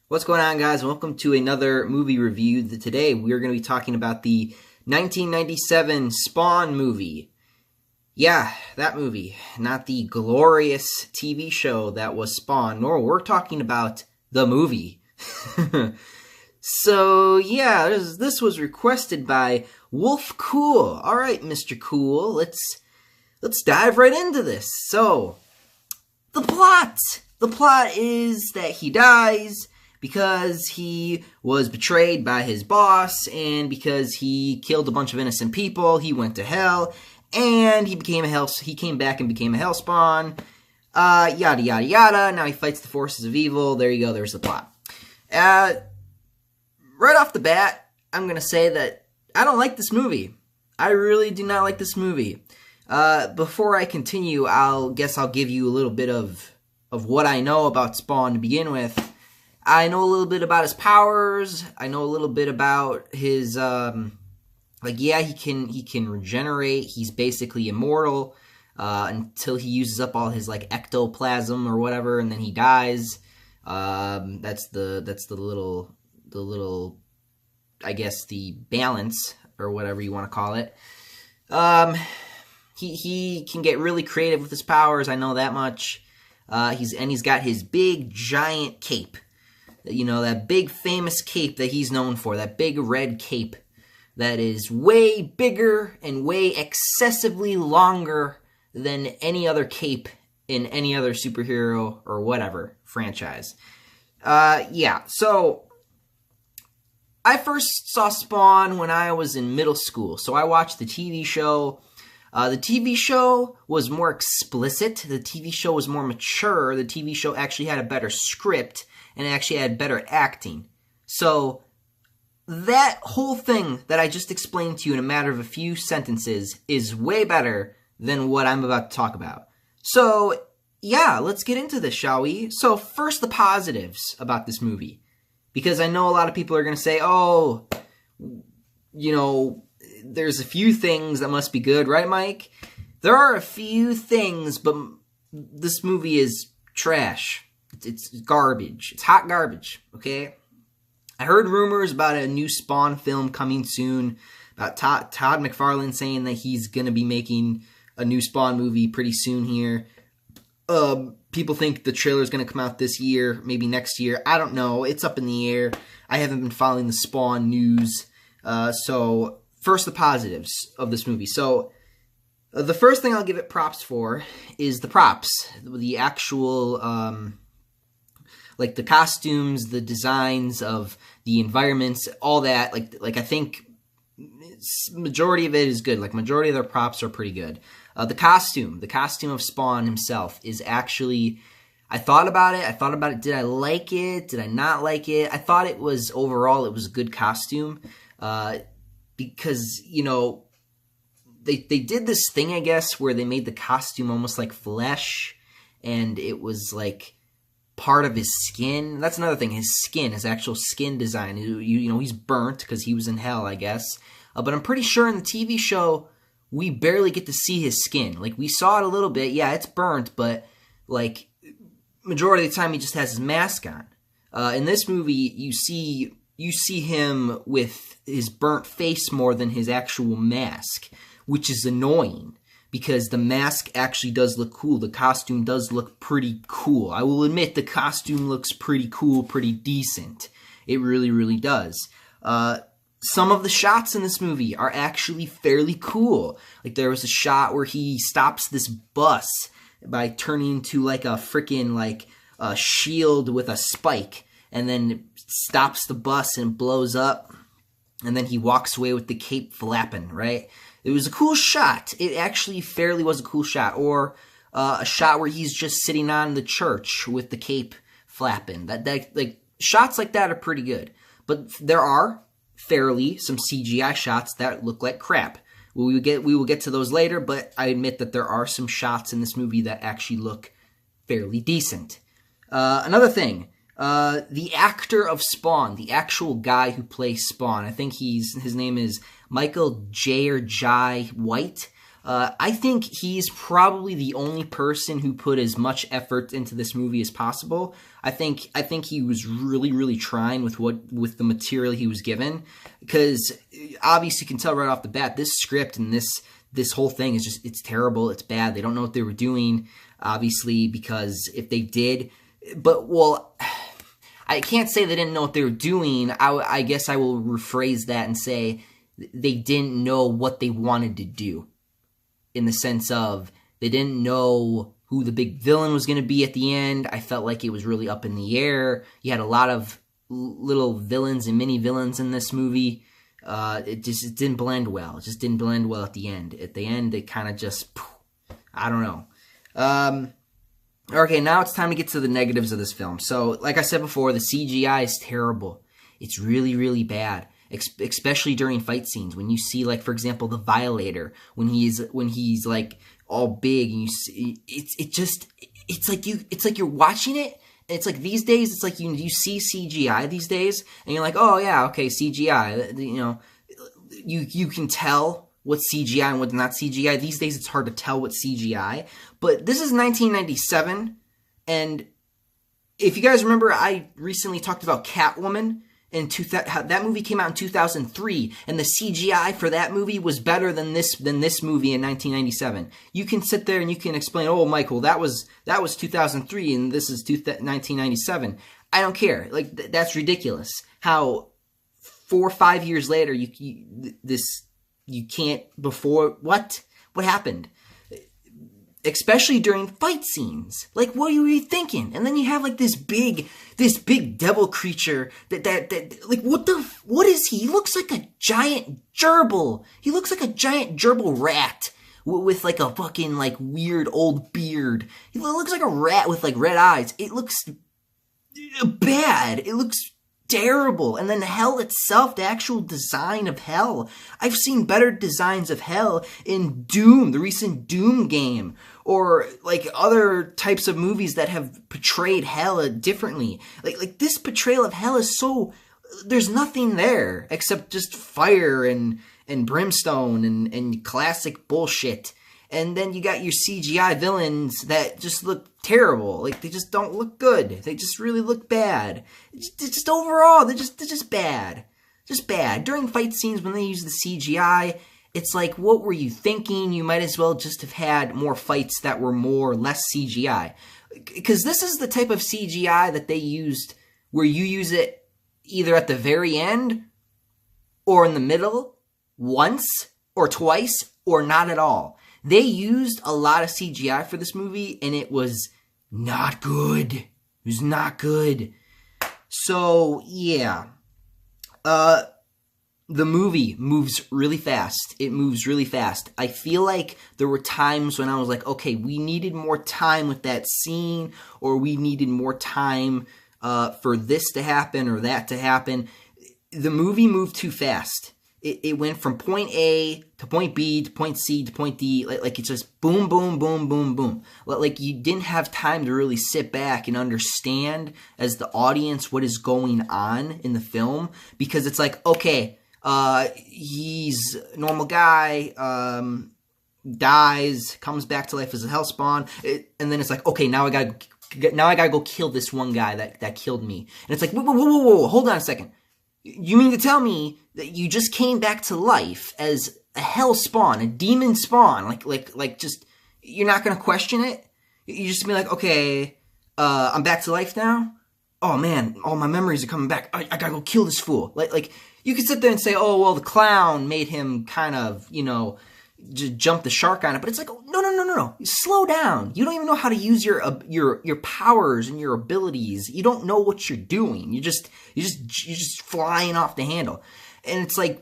What's going on, guys? Welcome to another movie review. Today we're going to be talking about the 1997 Spawn movie. Yeah, that movie. Not the glorious TV show that was Spawn, nor we're talking about the movie. So, yeah, this was requested by Wolf Cool. All right, Mr. Cool, let's dive right into this. So, the plot is that he dies because he was betrayed by his boss, and because he killed a bunch of innocent people, he went to hell, and he came back and became a Hellspawn. Yada yada yada. Now he fights the forces of evil. There you go. There's the plot. Right off the bat, I'm gonna say that I don't like this movie. I really do not like this movie. Before I continue, I'll give you a little bit of what I know about Spawn to begin with. I know a little bit about his powers. I know a little bit about his, he can regenerate. He's basically immortal, until he uses up all his, ectoplasm or whatever, and then he dies. That's the little, I guess, the balance, or whatever you want to call it. He can get really creative with his powers, I know that much. He's got his big, giant cape. You know, that big famous cape that he's known for, that big red cape that is way bigger and way excessively longer than any other cape in any other superhero or whatever franchise. So I first saw Spawn when I was in middle school, so I watched the TV show. The TV show was more explicit, the TV show was more mature, the TV show actually had a better script, and it actually had better acting. So, that whole thing that I just explained to you in a matter of a few sentences is way better than what I'm about to talk about. So, yeah, let's get into this, shall we? So, first, the positives about this movie. Because I know a lot of people are going to say, oh, you know, there's a few things that must be good, right, Mike? There are a few things, but this movie is trash. It's garbage. It's hot garbage, okay? I heard rumors about a new Spawn film coming soon, about Todd McFarlane saying that he's going to be making a new Spawn movie pretty soon here. People think the trailer's going to come out this year, maybe next year. I don't know. It's up in the air. I haven't been following the Spawn news. So, first, the positives of this movie. So, the first thing I'll give it props for is the props. The actual, the costumes, the designs of the environments, all that. I think majority of it is good. Majority of their props are pretty good. The costume of Spawn himself is actually, I thought about it. Did I like it? Did I not like it? I thought overall it was a good costume. Because, you know, they did this thing, I guess, where they made the costume almost like flesh, and it was like part of his skin. That's another thing, his skin, his actual skin design. You know, he's burnt because he was in hell, I guess. But I'm pretty sure in the TV show, we barely get to see his skin. We saw it a little bit. Yeah, it's burnt, but, majority of the time he just has his mask on. In this movie, you see him with his burnt face more than his actual mask, which is annoying because the mask actually does look cool. The costume does look pretty cool. I will admit the costume looks pretty cool, pretty decent. It really, really does. Some of the shots in this movie are actually fairly cool. There was a shot where he stops this bus by turning into a freaking a shield with a spike, and then stops the bus and blows up, and then he walks away with the cape flapping, right? It was a cool shot. It actually fairly was a cool shot. Or a shot where he's just sitting on the church with the cape flapping. Shots like that are pretty good. But there are fairly some CGI shots that look like crap. We will get to those later, but I admit that there are some shots in this movie that actually look fairly decent. Another thing, the actor of Spawn, the actual guy who plays Spawn, I think his name is Michael Jai White. I think he's probably the only person who put as much effort into this movie as possible. I think he was really, really trying with the material he was given, because obviously you can tell right off the bat this script and this whole thing is just, it's terrible, it's bad. They don't know what they were doing, obviously, because if they did, but well, I can't say they didn't know what they were doing. I guess I will rephrase that and say they didn't know what they wanted to do, in the sense of they didn't know who the big villain was going to be at the end. I felt like it was really up in the air. You had a lot of little villains and mini villains in this movie. It didn't blend well. It just didn't blend well at the end. At the end, it kind of just, I don't know. Okay, now it's time to get to the negatives of this film. So, like I said before, the CGI is terrible. It's really, really bad, especially during fight scenes. When you see, like, for example, the Violator, when he's like all big, and you see, it's like you're watching it. It's like these days, it's like you see CGI these days, and you're like, oh yeah, okay, CGI. You know, you can tell what's CGI and what's not CGI. These days, it's hard to tell what's CGI. But this is 1997, and if you guys remember, I recently talked about Catwoman, and that movie came out in 2003, and the CGI for that movie was better than this movie in 1997. You can sit there and you can explain, oh, Michael, that was 2003, and this is 1997. I don't care. Like, that's ridiculous. How 4 or 5 years later, you can't before, what happened? Especially during fight scenes. Like, what are you thinking? And then you have like this big devil creature that like, what is he? He looks like a giant gerbil. He looks like a giant gerbil rat with like a fucking like weird old beard. He looks like a rat with like red eyes. It looks bad. It looks terrible. And then hell itself, the actual design of hell. I've seen better designs of hell in Doom, the recent Doom game, or like other types of movies that have portrayed hell differently. Like this portrayal of hell is so, there's nothing there except just fire and brimstone and classic bullshit. And then you got your CGI villains that just look terrible. Like, they just don't look good. They just really look bad. Just overall, they're just bad. Just bad. During fight scenes, when they use the CGI, it's like, what were you thinking? You might as well just have had more fights that were more or less CGI. Because this is the type of CGI that they used where you use it either at the very end or in the middle, once or twice, or not at all. They used a lot of CGI for this movie, and it was not good. It was not good. So, yeah. The movie moves really fast. It moves really fast. I feel like there were times when I was like, okay, we needed more time with that scene, or we needed more time for this to happen or that to happen. The movie moved too fast. It went from point A to point B to point C to point D. Like it's just boom, boom, boom, boom, boom. Like you didn't have time to really sit back and understand as the audience what is going on in the film. Because it's like, okay, he's a normal guy, dies, comes back to life as a hellspawn. And then it's like, okay, now I gotta go kill this one guy that killed me. And it's like, whoa, hold on a second. You mean to tell me that you just came back to life as a hell spawn, a demon spawn? Like just, you're not gonna question it? You just be like, okay, I'm back to life now? Oh man, all my memories are coming back. I gotta go kill this fool. Like, you could sit there and say, oh, well, the clown made him kind of, you know, just jump the shark on it. But it's like, no. Slow down. You don't even know how to use your powers and your abilities. You don't know what you're doing. You're just flying off the handle. And it's like,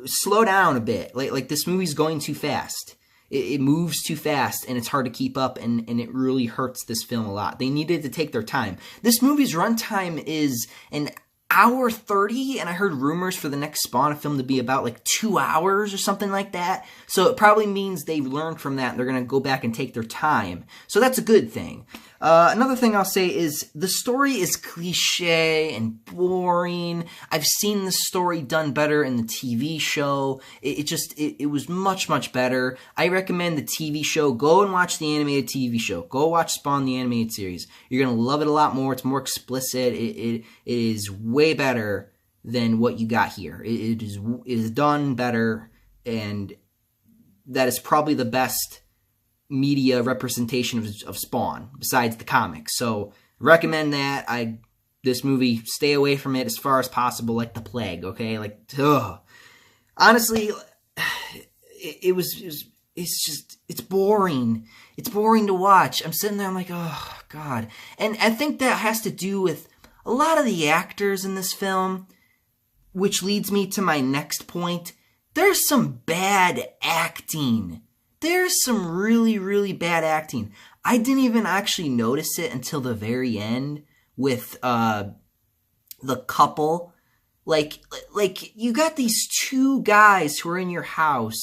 slow down a bit. Like this movie's going too fast. It moves too fast, and it's hard to keep up, and it really hurts this film a lot. They needed to take their time. This movie's runtime is an hour 30, and I heard rumors for the next Spawn film to be about like 2 hours or something like that. So it probably means they've learned from that, and they're going to go back and take their time. So that's a good thing. Another thing I'll say is the story is cliche and boring. I've seen the story done better in the TV show. It was much, much better. I recommend the TV show. Go and watch the animated TV show. Go watch Spawn, the animated series. You're going to love it a lot more. It's more explicit. It is way better than what you got here. It is done better, and that is probably the best media representation of Spawn besides the comics. So recommend that. This movie, stay away from it as far as possible, like the plague. Okay, like honestly, it's boring. It's boring to watch. I'm sitting there, I'm like, oh god. And I think that has to do with a lot of the actors in this film, which leads me to my next point. There's some bad acting. There's some really, really bad acting. I didn't even actually notice it until the very end with the couple. Like you got these two guys who are in your house.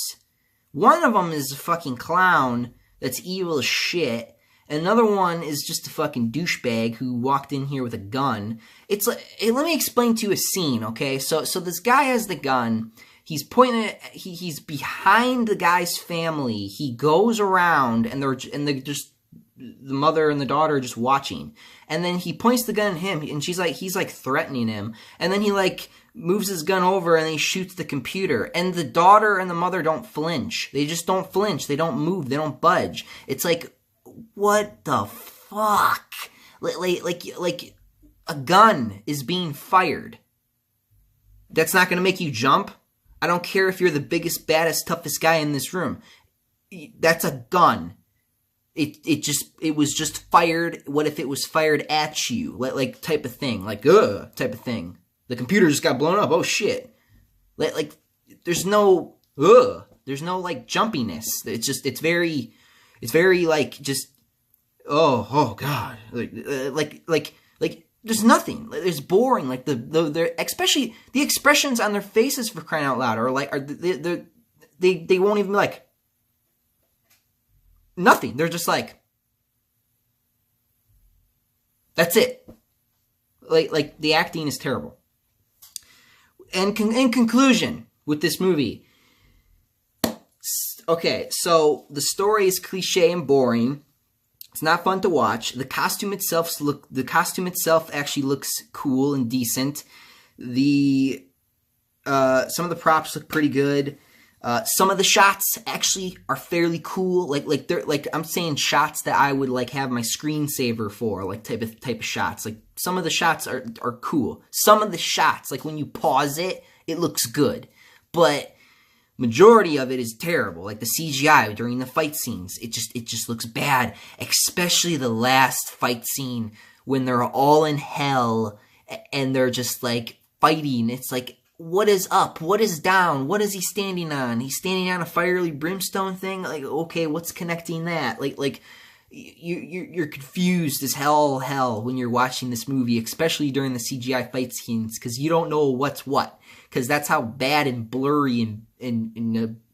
One of them is a fucking clown that's evil as shit. Another one is just a fucking douchebag who walked in here with a gun. It's like, hey, let me explain to you a scene, okay? So this guy has the gun. He's pointing at, he's behind the guy's family. He goes around and they're just, the mother and the daughter are just watching. And then he points the gun at him and he's like threatening him. And then he like moves his gun over and he shoots the computer. And the daughter and the mother don't flinch. They just don't flinch. They don't move. They don't budge. It's like, what the fuck? Like a gun is being fired. That's not going to make you jump? I don't care if you're the biggest, baddest, toughest guy in this room. That's a gun. It was just fired. What if it was fired at you? Like type of thing. Like, type of thing. The computer just got blown up. Oh, shit. Like there's no, there's no, like, jumpiness. It's very, like, just, oh, God. Like, there's nothing. It's boring. Like especially the expressions on their faces, for crying out loud, they won't even be like nothing. They're just like, that's it. Like the acting is terrible. And in conclusion with this movie, okay, so the story is cliche and boring. It's not fun to watch. The costume itself actually looks cool and decent. Some of the props look pretty good. Some of the shots actually are fairly cool. Like I'm saying shots that I would like have my screensaver for, like type of shots. Like some of the shots are cool. Some of the shots, like when you pause it, it looks good. But majority of it is terrible. Like the CGI during the fight scenes, it just looks bad. Especially the last fight scene when they're all in hell and they're just like fighting. It's like, what is up? What is down? What is he standing on? He's standing on a fiery brimstone thing. Like, okay, what's connecting that? Like you're confused as hell when you're watching this movie, especially during the CGI fight scenes, because you don't know what's what. Because that's how bad and blurry and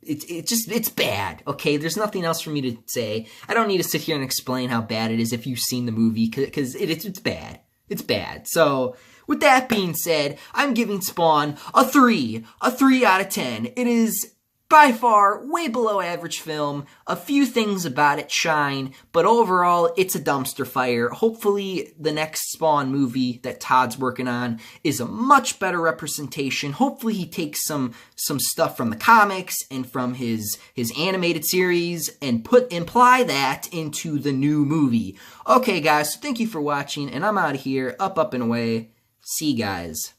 it's bad. Okay, there's nothing else for me to say. I don't need to sit here and explain how bad it is if you've seen the movie, because it's bad. It's bad. So with that being said, I'm giving Spawn a 3 out of 10. It is by far way below average film. A few things about it shine, but overall it's a dumpster fire. Hopefully the next Spawn movie that Todd's working on is a much better representation. Hopefully he takes some stuff from the comics and from his animated series and imply that into the new movie. Okay guys, so thank you for watching, and I'm out of here. Up and away. See you guys.